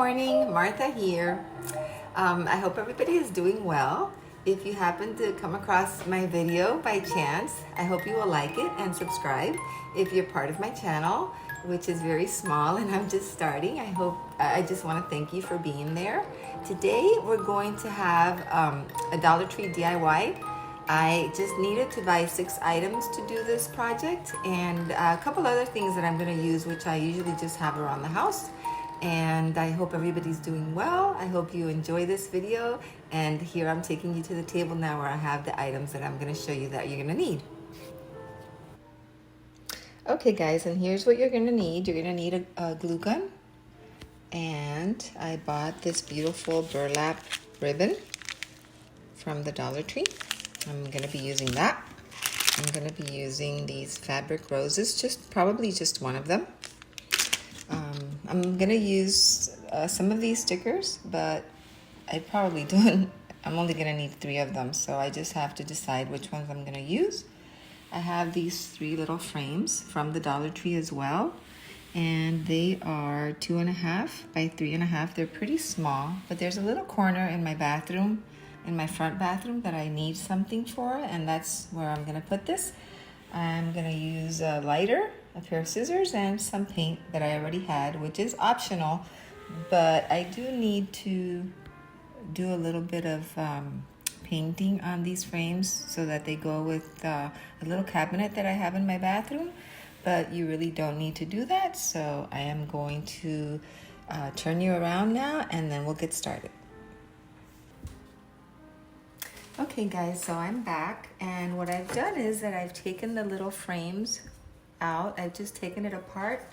morning, Martha here. I hope everybody is doing well. If you happen to come across my video by chance, I hope you will like it and subscribe. If you're part of my channel, which is very small and I'm just starting, I just want to thank you for being there. Today we're going to have a Dollar Tree DIY. I just needed to buy 6 items to do this project and a couple other things that I'm going to use, which I usually just have around the house. And I hope everybody's doing well. I hope you enjoy this video. And here I'm taking you to the table now where I have the items that I'm going to show you that you're going to need. Okay guys, and here's what you're going to need. You're going to need a glue gun. And I bought this beautiful burlap ribbon from the Dollar Tree. I'm going to be using that. I'm going to be using these fabric roses, probably just one of them. I'm going to use some of these stickers, but I probably don't. I'm only going to need 3 of them, so I just have to decide which ones I'm going to use. I have these 3 little frames from the Dollar Tree as well, and they are 2.5 by 3.5. They're pretty small, but there's a little corner in my bathroom, in my front bathroom, that I need something for, and that's where I'm going to put this. I'm going to use a lighter, a pair of scissors, and some paint that I already had, which is optional, but I do need to do a little bit of painting on these frames so that they go with a little cabinet that I have in my bathroom, but you really don't need to do that, so I am going to turn you around now and then we'll get started. Okay guys, so I'm back, and what I've done is that I've taken the little frames out. I've just taken it apart,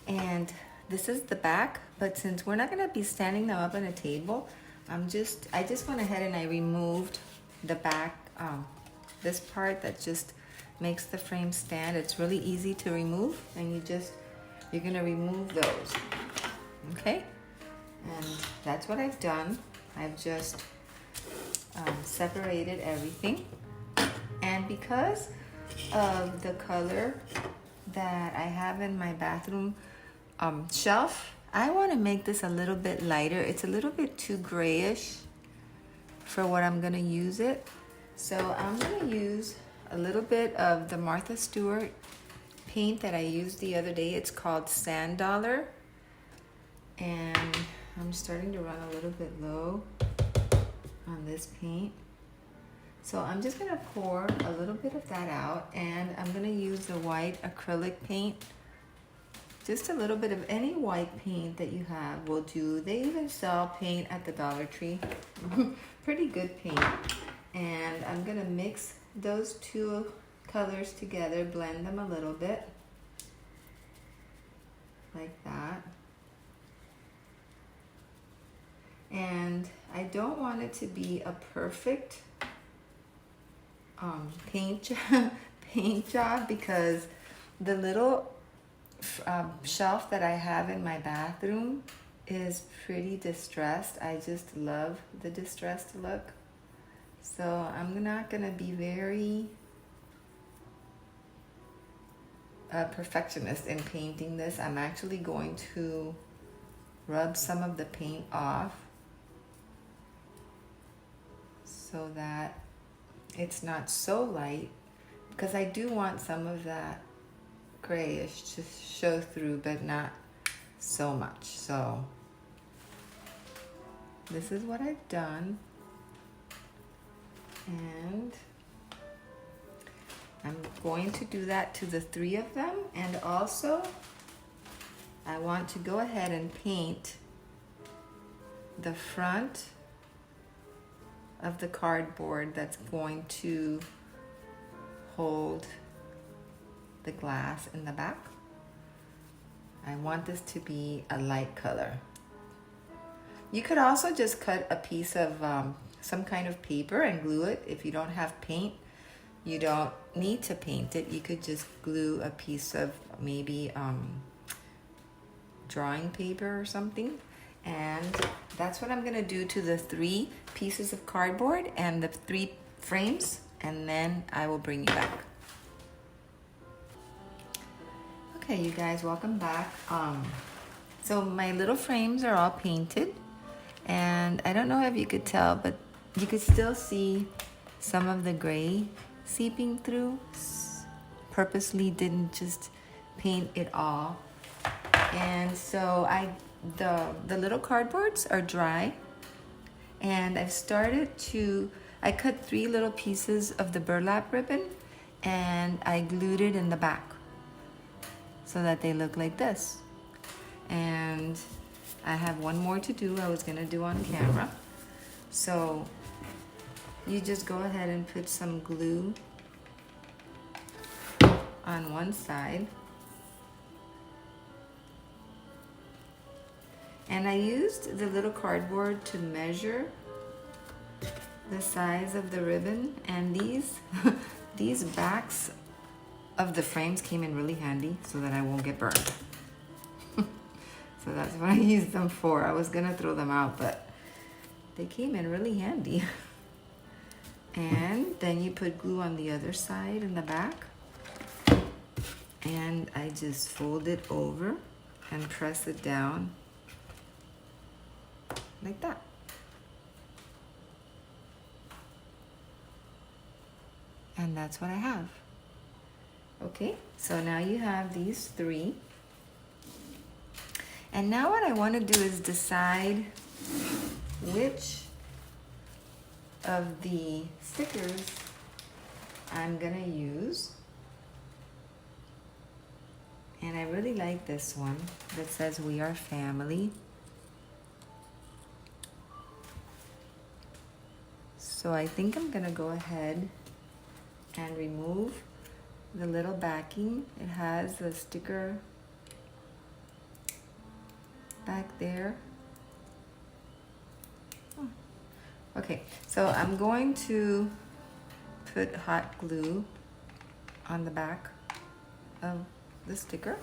and this is the back, but since we're not going to be standing them up on a table, I just went ahead and I removed the back, this part that just makes the frame stand. It's really easy to remove, and you're going to remove those, okay? And that's what I've done. I've just separated everything, and because of the color that I have in my bathroom shelf, I want to make this a little bit lighter. It's a little bit too grayish for what I'm going to use it, so I'm going to use a little bit of the Martha Stewart paint that I used the other day. It's called Sand Dollar, and I'm starting to run a little bit low on this paint, so I'm just gonna pour a little bit of that out, and I'm gonna use the white acrylic paint. Just a little bit of any white paint that you have will do. They even sell paint at the Dollar Tree. Pretty good paint. And I'm gonna mix those 2 colors together, blend them a little bit like that. And I don't want it to be a perfect paint job, because the little shelf that I have in my bathroom is pretty distressed. I just love the distressed look. So I'm not going to be very perfectionist in painting this. I'm actually going to rub some of the paint off so that it's not so light, because I do want some of that grayish to show through, but not so much. So this is what I've done, and I'm going to do that to the 3 of them. And also I want to go ahead and paint the front of the cardboard that's going to hold the glass in the back. I want this to be a light color. You could also just cut a piece of some kind of paper and glue it. If you don't have paint, you don't need to paint it. You could just glue a piece of maybe drawing paper or something. And that's what I'm gonna do to the 3 pieces of cardboard and the 3 frames, and then I will bring you back. Okay, you guys, welcome back. So my little frames are all painted, and I don't know if you could tell, but you could still see some of the gray seeping through. Purposely didn't just paint it all. And so the little cardboards are dry, and I've started to, I cut 3 little pieces of the burlap ribbon and I glued it in the back so that they look like this. And I have one more to do. I was gonna do on camera. So you just go ahead and put some glue on one side. And I used the little cardboard to measure the size of the ribbon, and these backs of the frames came in really handy so that I won't get burned. So that's what I used them for. I was gonna throw them out, but they came in really handy. And then you put glue on the other side in the back, and I just fold it over and press it down like that. And that's what I have. Okay, so now you have these 3. And now what I want to do is decide which of the stickers I'm gonna use. And I really like this one that says "We are family." So I think I'm gonna go ahead and remove the little backing. It has the sticker back there. Oh. Okay, so I'm going to put hot glue on the back of the sticker.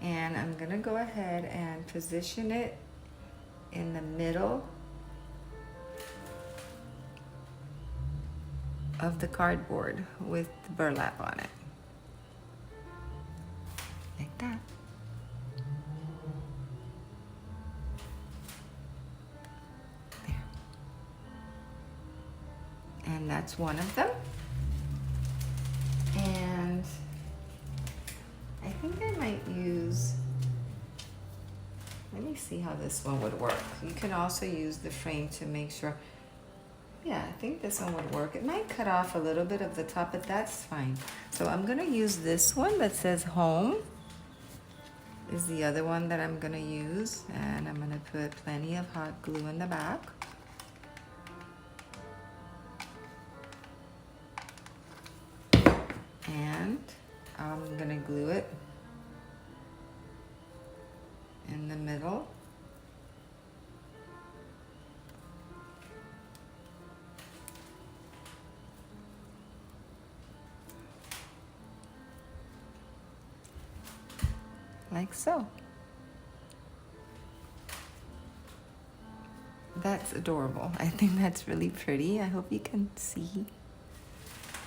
And I'm gonna go ahead and position it in the middle of the cardboard with the burlap on it. Like that. There. And that's one of them. And I think I might use, let me see how this one would work. You can also use the frame to make sure. Yeah, I think this one would work. It might cut off a little bit of the top, but that's fine. So I'm gonna use this one that says home. Is the other one that I'm gonna use. And I'm gonna put plenty of hot glue in the back. And I'm gonna glue it in the middle. Like so. That's adorable. I think that's really pretty. I hope you can see.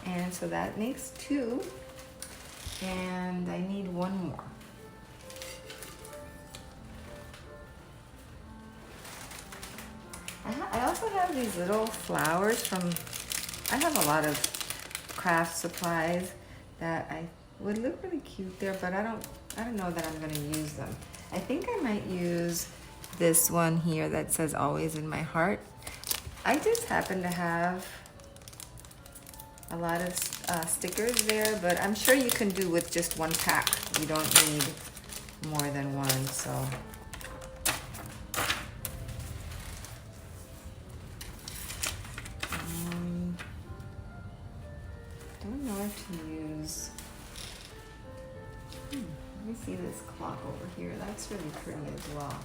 And so that makes 2. And I need 1 more. I also have these little flowers from, I have a lot of craft supplies that I would look really cute there, but I don't know that I'm gonna use them. I think I might use this one here that says "Always in My Heart." I just happen to have a lot of stickers there, but I'm sure you can do with just 1 pack. You don't need more than 1, so. Don't know what to use. Let me see this clock over here. That's really pretty as well.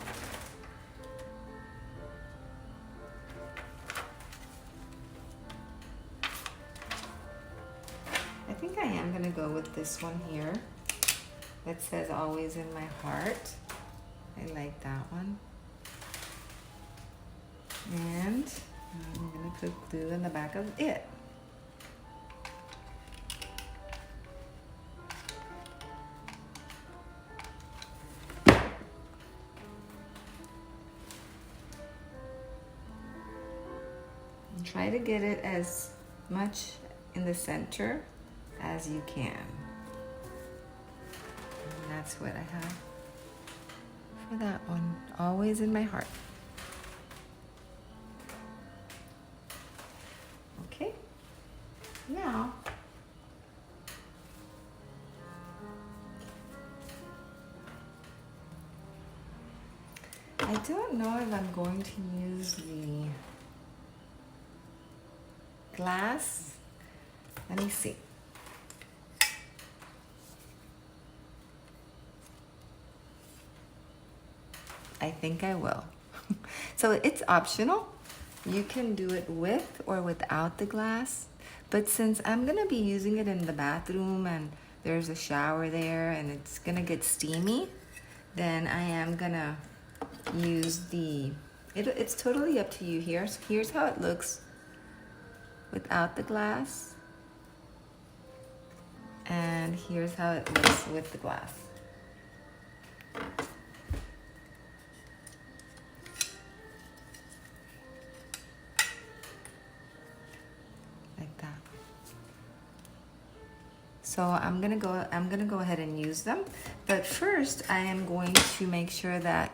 I think I am gonna go with this one here that says "Always in My Heart." I like that one. And I'm gonna put glue in the back of it. try to get it as much in the center as you can. And that's what I have for that one. Always in my heart. Okay, now I don't know if I'm going to use the glass. Let me see. I think I will. So it's optional. You can do it with or without the glass. But since I'm gonna be using it in the bathroom and there's a shower there and it's gonna get steamy, then I am gonna use the, it's totally up to you. Here's how it looks without the glass. And here's how it looks with the glass. Like that. So I'm gonna go ahead and use them. But first I am going to make sure that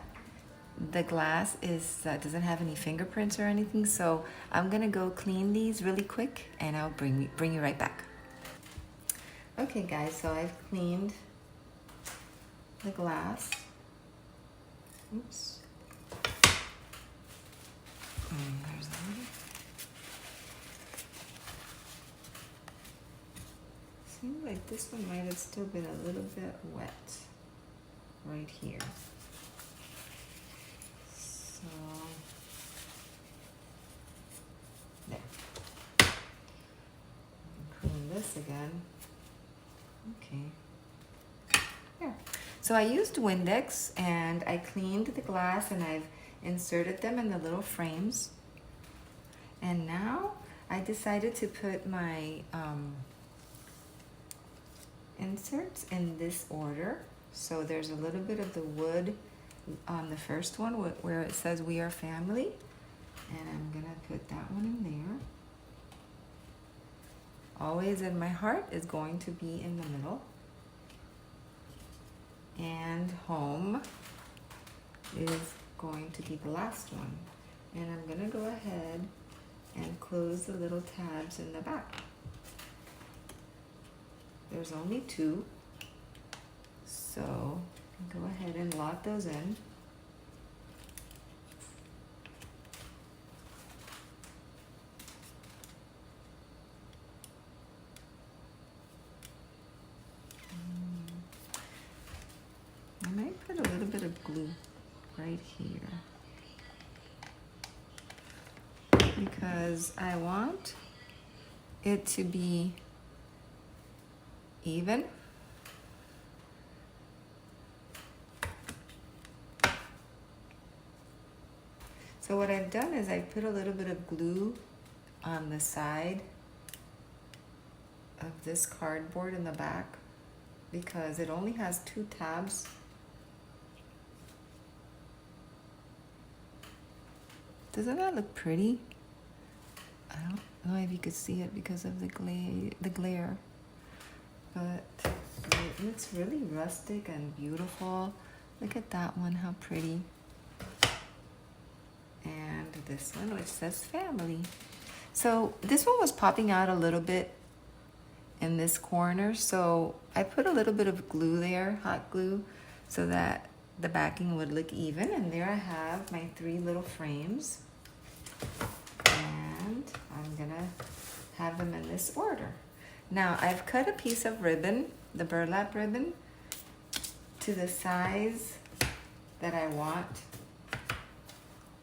the glass doesn't have any fingerprints or anything. So I'm gonna go clean these really quick and I'll bring you right back. Okay guys, so I've cleaned the glass. Oops. There's that. Seems like this one might have still been a little bit wet right here. So, there. Clean this again. Okay. There. So I used Windex and I cleaned the glass and I've inserted them in the little frames. And now I decided to put my inserts in this order. So there's a little bit of the wood on the first one where it says "We Are Family," and I'm gonna put that one in there. Always in my heart is going to be in the middle, and home is going to be the last one. And I'm gonna go ahead and close the little tabs in the back. There's only 2, so go ahead and lock those in. I might put a little bit of glue right here because I want it to be even. So what I've done is I put a little bit of glue on the side of this cardboard in the back because it only has 2 tabs. Doesn't that look pretty? I don't know if you could see it because of the glare. But it looks really rustic and beautiful. Look at that one, how pretty. And this one, which says family. So this one was popping out a little bit in this corner. So I put a little bit of glue there, hot glue, so that the backing would look even. And there I have my 3 little frames. And I'm gonna have them in this order. Now I've cut a piece of ribbon, the burlap ribbon, to the size that I want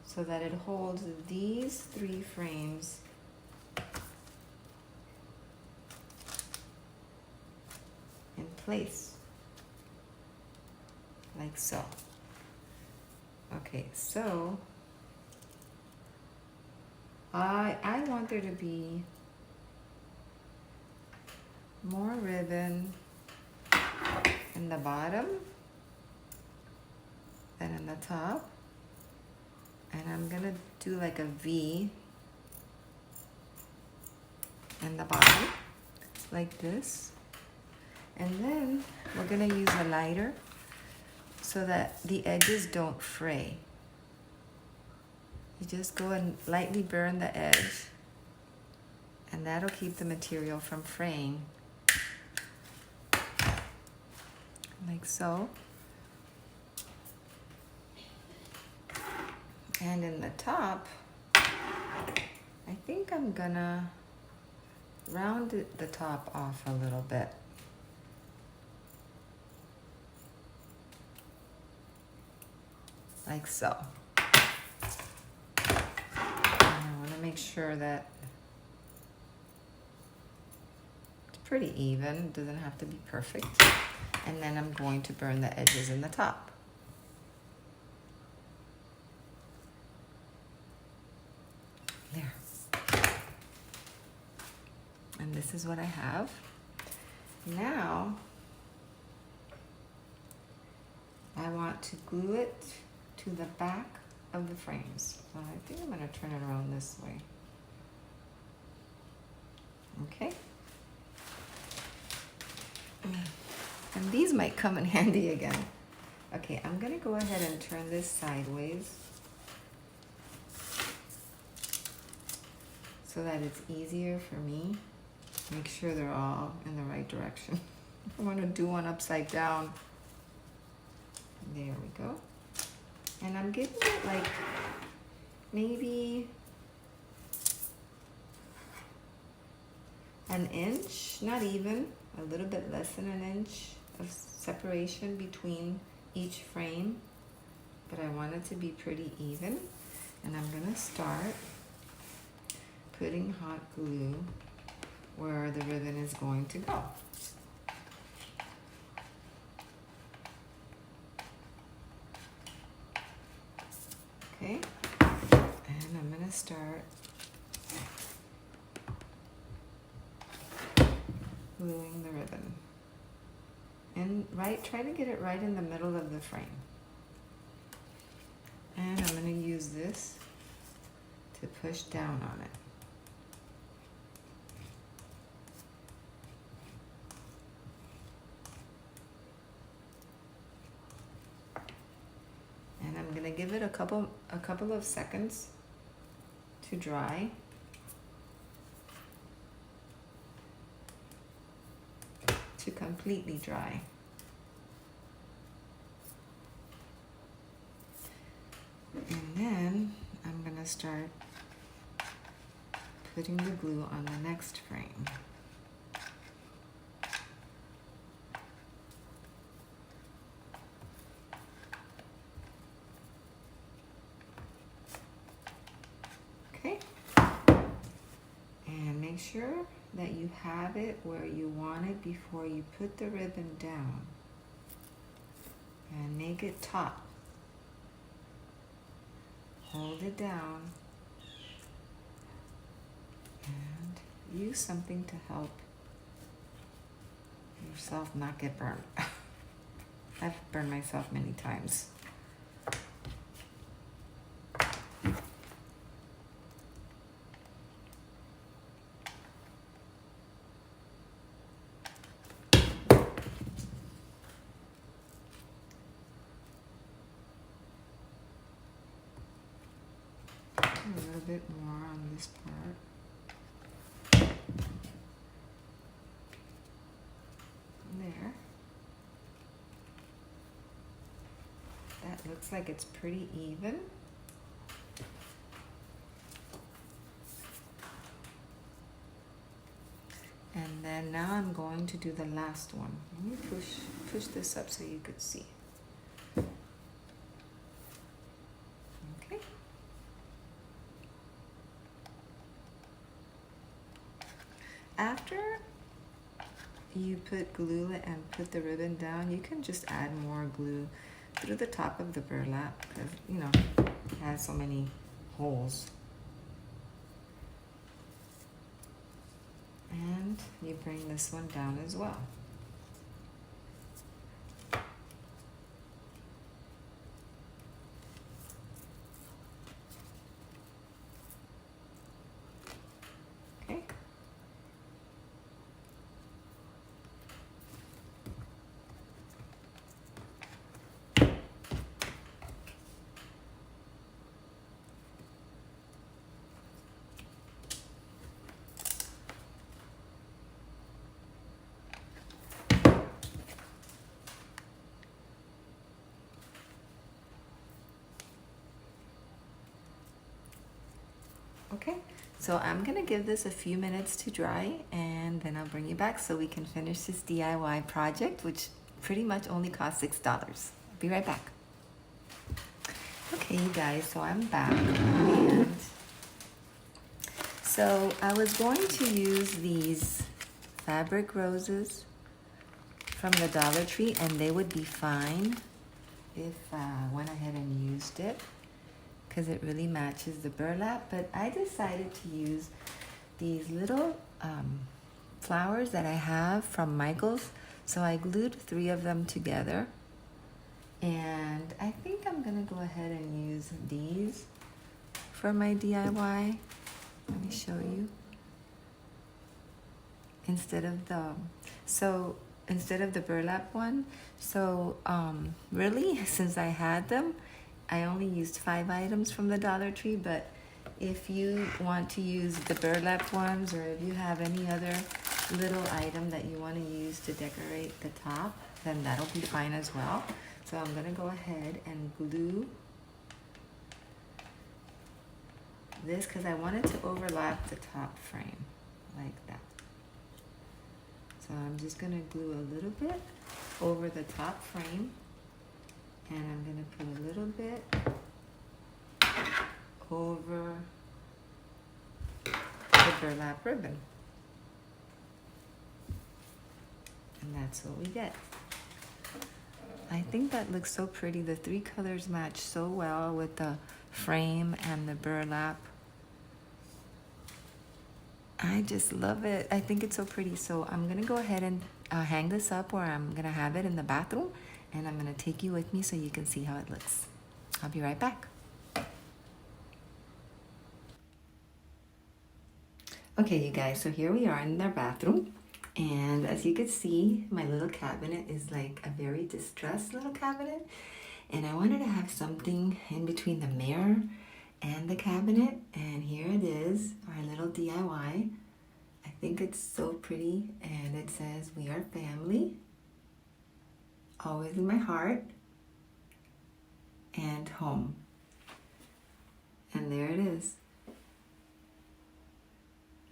so that it holds these 3 frames in place, like so. Okay, so I want there to be more ribbon in the bottom than in the top. And I'm gonna do like a V in the bottom like this. And then we're gonna use a lighter so that the edges don't fray. You just go and lightly burn the edge, and that'll keep the material from fraying. Like so. And in the top, I think I'm gonna round the top off a little bit. Like so. And I want to make sure that it's pretty even. It doesn't have to be perfect. And then I'm going to burn the edges in the top. There. And this is what I have. Now, I want to glue it to the back of the frames. So I think I'm going to turn it around this way. Okay. And these might come in handy again. Okay, I'm going to go ahead and turn this sideways so that it's easier for me. Make sure they're all in the right direction. I want to do one upside down. There we go. And I'm giving it like maybe an inch, not even, a little bit less than an inch of separation between each frame. But I want it to be pretty even. And I'm gonna start putting hot glue where the ribbon is going to go. Okay, and I'm gonna start gluing the ribbon. And try to get it right in the middle of the frame. And I'm gonna use this to push down on it. And I'm gonna give it a couple of seconds to dry. To completely dry. And then I'm gonna start putting the glue on the next frame. Okay, and make sure that you have it where you want it before you put the ribbon down. And make it taut. Hold it down. And use something to help yourself not get burned. I've burned myself many times. A little bit more on this part. There. That looks like it's pretty even. And then now I'm going to do the last one. Let me push this up so you could see. Okay. After you put glue and put the ribbon down, you can just add more glue through the top of the burlap because, you know, it has so many holes. And you bring this one down as well. Okay. So I'm gonna give this a few minutes to dry, and then I'll bring you back so we can finish this DIY project, which pretty much only cost $6. I'll be right back. Okay, you guys, so I'm back, and so I was going to use these fabric roses from the Dollar Tree, and they would be fine if I went ahead and used it because it really matches the burlap. But I decided to use these little flowers that I have from Michael's. So I glued 3 of them together, and I think I'm gonna go ahead and use these for my DIY. Let me show you. Instead of the burlap one. So really, since I had them, I only used 5 items from the Dollar Tree, but if you want to use the burlap ones, or if you have any other little item that you want to use to decorate the top, then that'll be fine as well. So I'm gonna go ahead and glue this because I wanted to overlap the top frame like that. So I'm just gonna glue a little bit over the top frame, and I'm gonna put a little bit over the burlap ribbon. And that's what we get. I think that looks so pretty. The 3 colors match so well with the frame and the burlap. I just love it. I think it's so pretty. So I'm gonna go ahead and hang this up, or I'm gonna have it in the bathroom, and I'm gonna take you with me so you can see how it looks. I'll be right back. Okay, you guys, so here we are in their bathroom. And as you can see, my little cabinet is like a very distressed little cabinet. And I wanted to have something in between the mirror and the cabinet. And here it is, our little DIY. I think it's so pretty. And it says, "We are family, always in my heart, and home." And there it is.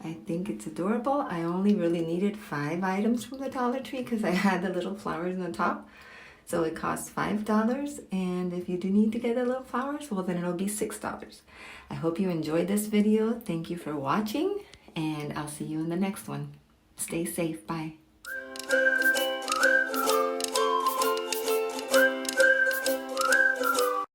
I think it's adorable. I only really needed 5 items from the Dollar Tree because I had the little flowers on the top. So it costs $5. And if you do need to get the little flowers, well, then it'll be $6. I hope you enjoyed this video. Thank you for watching, and I'll see you in the next one. Stay safe. Bye.